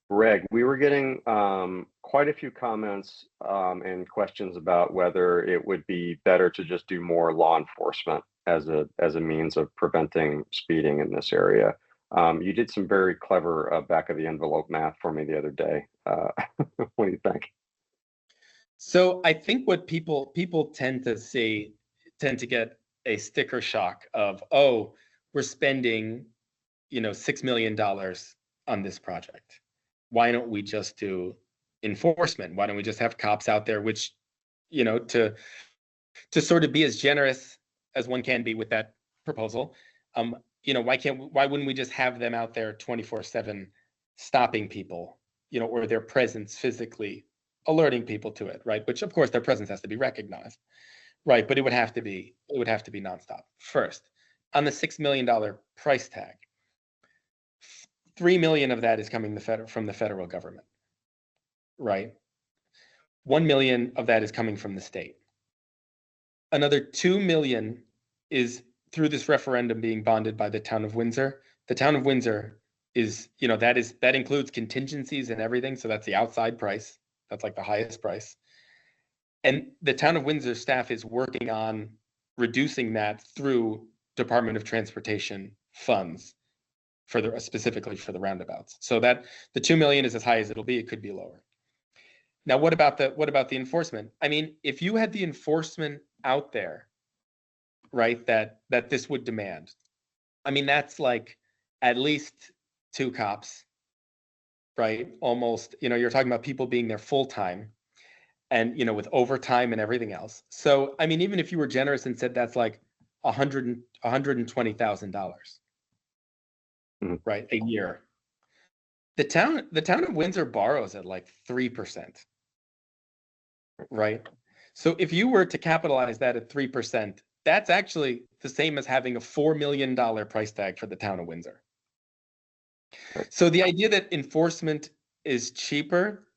Greg, we were getting quite a few comments and questions about whether it would be better to just do more law enforcement as a means of preventing speeding in this area. You did some very clever back of the envelope math for me the other day. What do you think? So I think what people tend to get a sticker shock of, oh, we're spending, $6 million on this project. Why don't we just do enforcement? Why don't we just have cops out there, which, to sort of be as generous as one can be with that proposal. Why wouldn't we just have them out there 24/7 stopping people, or their presence physically alerting people to it, right? Which of course their presence has to be recognized, right? But it would have to be nonstop. First, on the $6 million price tag, 3 million of that is coming from the federal government, right? 1 million of that is coming from the state. Another 2 million is through this referendum being bonded by the town of Windsor. The town of Windsor is, that includes contingencies and everything. So that's the outside price. That's like the highest price. And the town of Windsor staff is working on reducing that through Department of Transportation funds specifically for the roundabouts. So that the 2 million is as high as it'll be. It could be lower. Now, what about the enforcement? I mean, if you had the enforcement out there, right, that this would demand, I mean, that's like at least 2 cops, right? Almost, you're talking about people being there full time and, with overtime and everything else. So, I mean, even if you were generous and said that's like $120,000, right, a year, the town of Windsor borrows at like 3%, right? So if you were to capitalize that at 3%, that's actually the same as having a $4 million price tag for the town of Windsor. So the idea that enforcement is cheaper,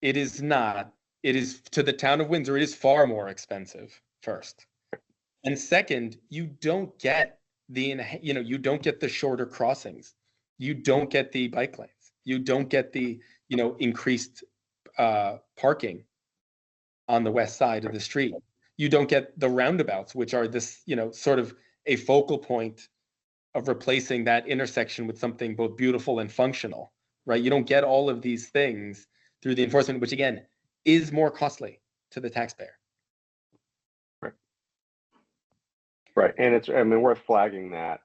it is not. It is, to the town of Windsor, it is far more expensive, first. And second, you don't get you don't get the shorter crossings. You don't get the bike lanes. You don't get the, increased parking on the west side of the street. You don't get the roundabouts, which are this, sort of a focal point of replacing that intersection with something both beautiful and functional, right? You don't get all of these things through the enforcement, which again is more costly to the taxpayer. Right. And it's, I mean, worth flagging that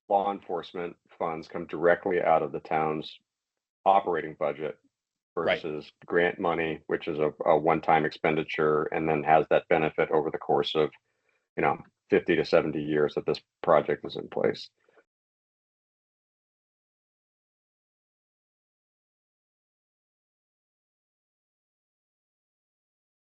law enforcement funds come directly out of the town's operating budget versus grant money, which is a one-time expenditure and then has that benefit over the course of, 50 to 70 years that this project is in place.